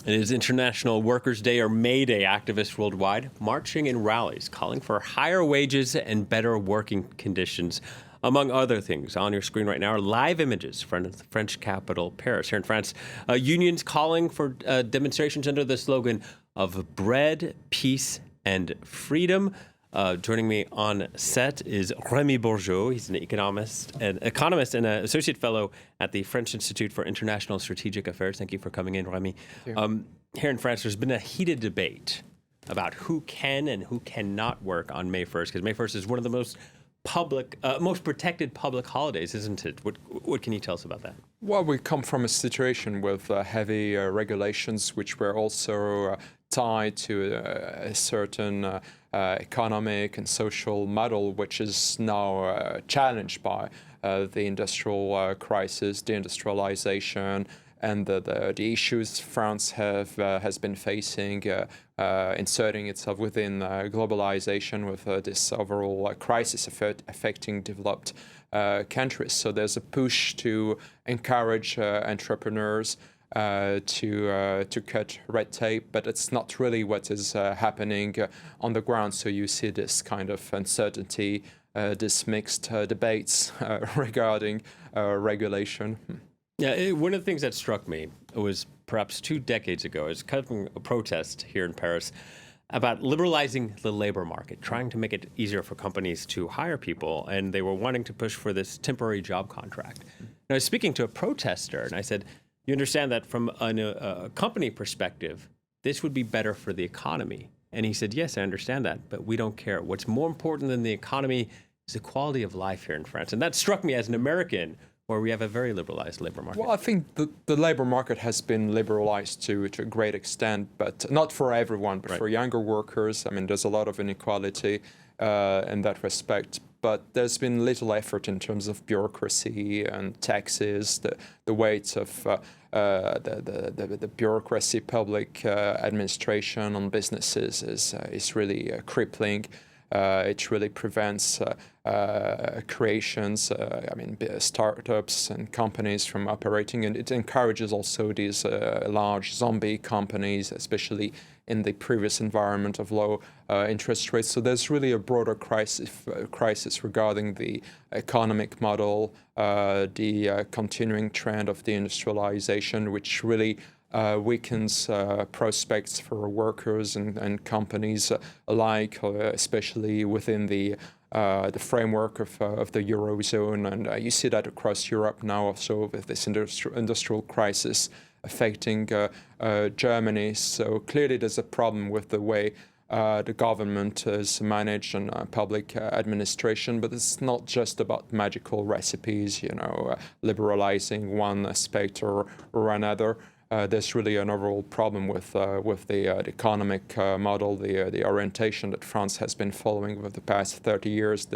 It is International Workers' Day, or May Day. Activists worldwide marching in rallies, calling for higher wages and better working conditions, among other things. On your screen right now are live images from the French capital, Paris. Here in France, unions calling for demonstrations under the slogan of bread, peace, and freedom. Joining me on set is Rémi Bourgeot. He's an economist and an associate fellow at the French Institute for International Strategic Affairs. Thank you for coming in, Rémi. Here in France, there's been a heated debate about who can and who cannot work on May 1st, because May 1st is one of the most protected public holidays, isn't it? What can you tell us about that? Well, we come from a situation with heavy regulations, which were also tied to a certain economic and social model, which is now challenged by the industrial crisis, deindustrialization, and the issues France has been facing, inserting itself within globalization with this overall crisis affecting developed countries. So there's a push to encourage entrepreneurs to cut red tape, but it's not really what is happening on the ground. So you see this kind of uncertainty, this mixed debates regarding regulation. Yeah, one of the things that struck me was perhaps 2 decades ago. I was covering a protest here in Paris about liberalizing the labor market, trying to make it easier for companies to hire people, and they were wanting to push for this temporary job contract. And I was speaking to a protester, and I said, you understand that from a company perspective, this would be better for the economy. And he said, yes, I understand that, but we don't care. What's more important than the economy is the quality of life here in France. And that struck me as an American, where we have a very liberalized labor market. Well, I think the labor market has been liberalized to a great extent, but not for everyone, but for younger workers. I mean, there's a lot of inequality in that respect. But there's been little effort in terms of bureaucracy and taxes. The weight of the bureaucracy, public administration on businesses is really crippling. It really prevents creations, startups and companies from operating, and it encourages also these large zombie companies, especially in the previous environment of low interest rates. So there's really a broader crisis regarding the economic model, the continuing trend of deindustrialization, which really weakens prospects for workers and companies alike, especially within the framework of the Eurozone. And you see that across Europe now also with this industrial crisis affecting Germany. So clearly there's a problem with the way the government is managed and public administration, but it's not just about magical recipes, liberalizing one aspect or another. There's really an overall problem with the economic model, the orientation that France has been following over the past 30 years,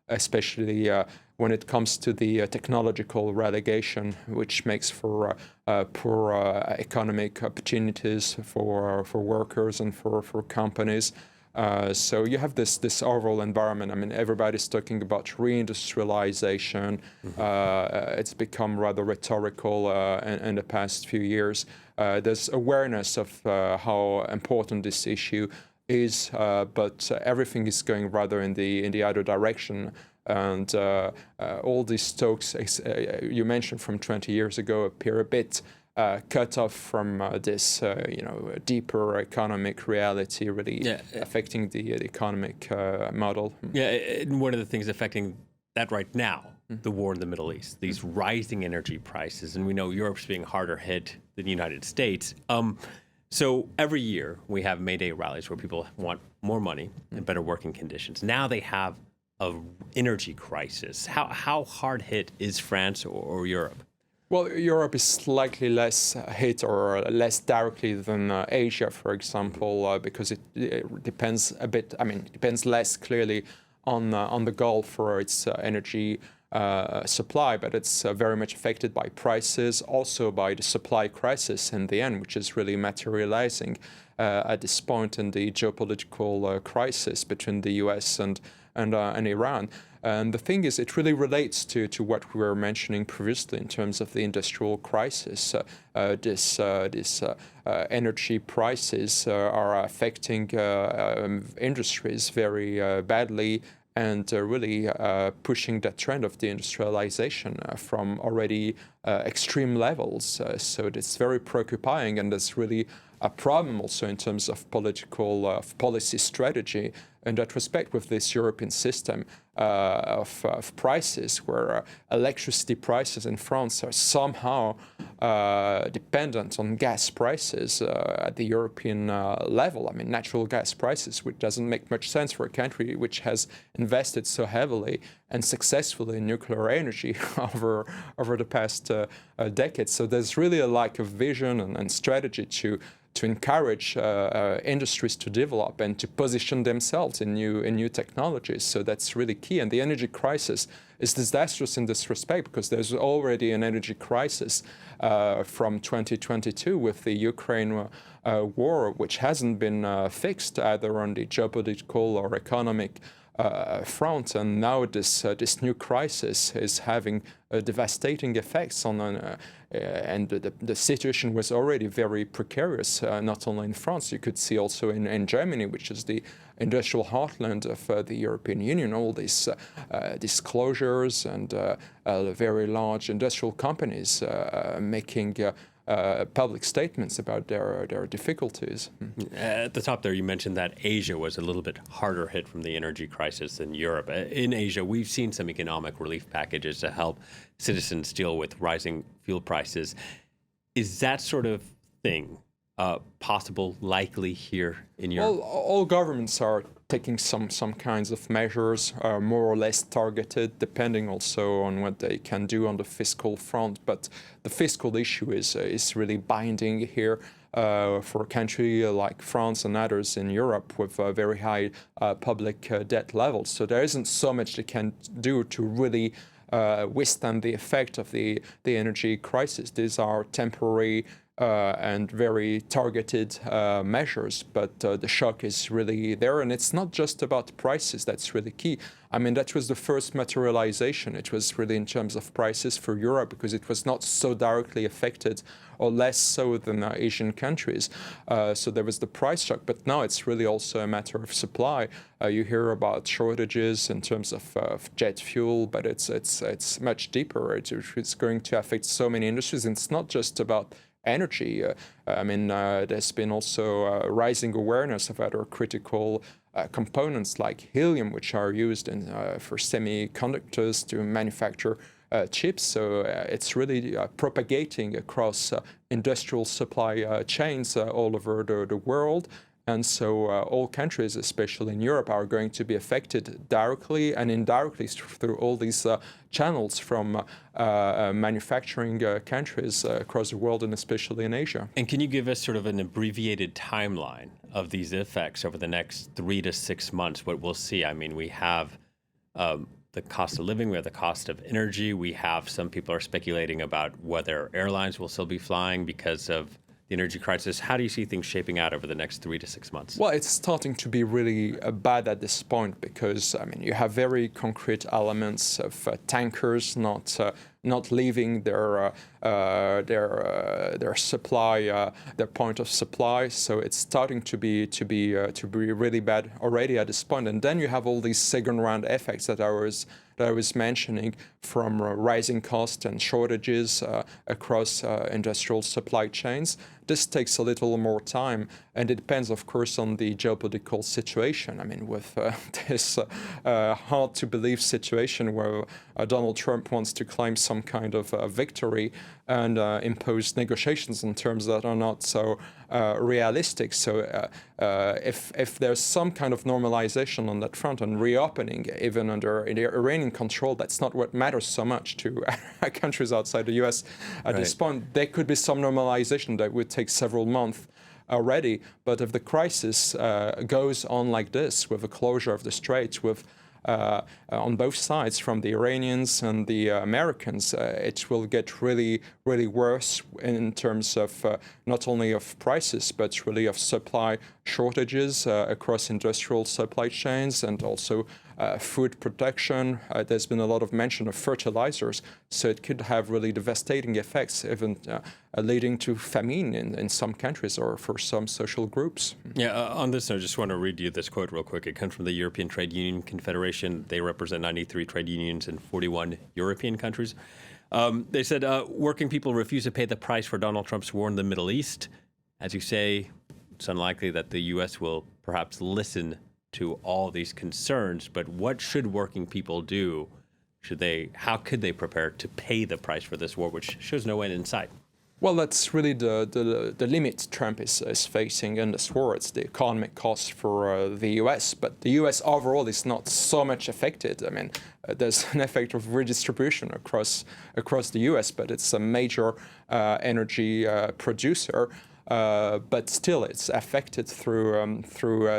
especially when it comes to the technological relegation, which makes for poor economic opportunities for workers and for companies. So you have this overall environment. I mean, everybody's talking about reindustrialization. It's become rather rhetorical in the past few years. There's awareness of how important this issue is, but everything is going rather in the other direction. And all these talks you mentioned from 20 years ago appear a bit cut off from this, deeper economic reality, really affecting the economic model. Yeah, and one of the things affecting that right now, the war in the Middle East, these rising energy prices, and we know Europe's being harder hit than the United States. So every year we have May Day rallies where people want more money and better working conditions. Now they have an energy crisis. How hard hit is France or Europe? Well, Europe is slightly less hit or less directly than Asia, for example, because it depends a bit. I mean, it depends less clearly on the Gulf for its energy supply, but it's very much affected by prices, also by the supply crisis in the end, which is really materializing at this point in the geopolitical crisis between the U.S. and and Iran. And the thing is, it really relates to what we were mentioning previously in terms of the industrial crisis. This energy prices are affecting industries very badly, and really pushing the trend of deindustrialization from already extreme levels. So it's very preoccupying, and there's really a problem also in terms of policy strategy in that respect with this European system of prices, where electricity prices in France are somehow dependent on gas prices at the European level. I mean, natural gas prices, which doesn't make much sense for a country which has invested so heavily and successfully in nuclear energy over the past decades. So there's really a lack of vision and strategy to encourage industries to develop and to position themselves in new technologies. So that's really key. And the energy crisis is disastrous in this respect, because there's already an energy crisis from 2022 with the Ukraine war, which hasn't been fixed either on the geopolitical or economic front, and now this new crisis is having devastating effects on, and the situation was already very precarious, not only in France. You could see also in Germany, which is the industrial heartland of the European Union, all these closures and very large industrial companies making public statements about their difficulties. At the top there, you mentioned that Asia was a little bit harder hit from the energy crisis than Europe. In Asia, we've seen some economic relief packages to help citizens deal with rising fuel prices. Is that sort of thing possible, likely here in Europe? Well, all governments are taking some kinds of measures, more or less targeted, depending also on what they can do on the fiscal front. But the fiscal issue is really binding here for a country like France and others in Europe with very high public debt levels. So there isn't so much they can do to really withstand the effect of the energy crisis. These are temporary and very targeted measures, but the shock is really there. And it's not just about prices that's really key. I mean, that was the first materialization. It was really in terms of prices for Europe, because it was not so directly affected, or less so than Asian countries. So there was the price shock, but now it's really also a matter of supply. You hear about shortages in terms of jet fuel, but it's much deeper. It's going to affect so many industries. And it's not just about energy. I mean, there's been also rising awareness of other critical components like helium, which are used for semiconductors to manufacture chips. So it's really propagating across industrial supply chains all over the world. And so all countries, especially in Europe, are going to be affected directly and indirectly through all these channels from manufacturing countries across the world, and especially in Asia. And can you give us sort of an abbreviated timeline of these effects over the next 3 to 6 months, what we'll see? I mean, we have the cost of living, we have the cost of energy, we have some people are speculating about whether airlines will still be flying because of the energy crisis. How do you see things shaping out over the next 3 to 6 months? Well, it's starting to be really bad at this point, because I mean, you have very concrete elements of tankers not leaving their supply, their point of supply. So it's starting to be really bad already at this point. And then you have all these second round effects that I was mentioning, from rising costs and shortages across industrial supply chains. This takes a little more time, and it depends, of course, on the geopolitical situation. I mean, with this hard-to-believe situation where Donald Trump wants to claim some kind of victory and impose negotiations on terms that are not so realistic. So if there's some kind of normalization on that front and reopening, even under Iranian control, that's not what matters so much to countries outside the U.S. at this point. There could be some normalization that would take several months already. But if the crisis goes on like this, with a closure of the Straits, with on both sides, from the Iranians and the Americans, it will get really, really worse in terms of not only of prices, but really of supply shortages across industrial supply chains, and also food protection. There's been a lot of mention of fertilizers, so it could have really devastating effects, even leading to famine in some countries or for some social groups. Yeah, on this, I just want to read you this quote real quick. It comes from the European Trade Union Confederation. They represent 93 trade unions in 41 European countries. They said working people refuse to pay the price for Donald Trump's war in the Middle East. As you say, it's unlikely that the U.S. will perhaps listen to all these concerns, but what should working people do? How could they prepare to pay the price for this war, which shows no end in sight? Well, that's really the limit Trump is facing in this war. It's the economic cost for the U.S., but the U.S. overall is not so much affected. I mean, there's an effect of redistribution across the U.S., but it's a major energy producer. But still, it's affected through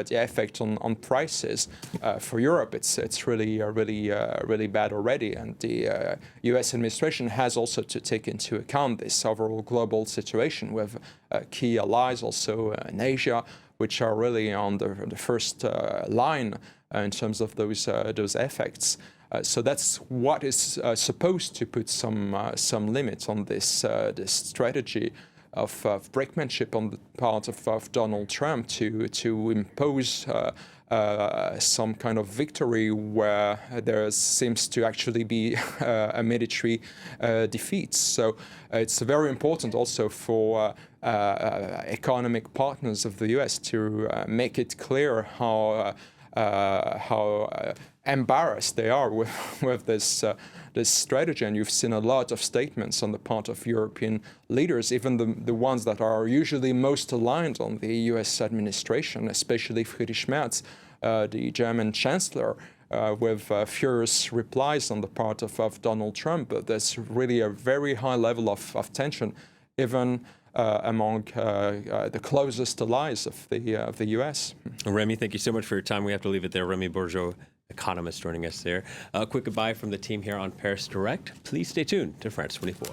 the effect on prices. For Europe, it's really bad already, and the U.S. administration has also to take into account this overall global situation with key allies also in Asia, which are really on the first line in terms of those effects. So that's what is supposed to put some limits on this strategy of brinkmanship on the part of Donald Trump to impose some kind of victory where there seems to actually be a military defeat. So it's very important also for economic partners of the U.S. to make it clear how embarrassed they are with this strategy. And you've seen a lot of statements on the part of European leaders, even the ones that are usually most aligned on the U.S. administration, especially Friedrich Merz, the German chancellor, with furious replies on the part of Donald Trump. But there's really a very high level of tension, even among the closest allies of the U.S. Rémi, thank you so much for your time. We have to leave it there. Rémi Bourgeot, economist, joining us there. A quick goodbye from the team here on Paris Direct. Please stay tuned to France 24.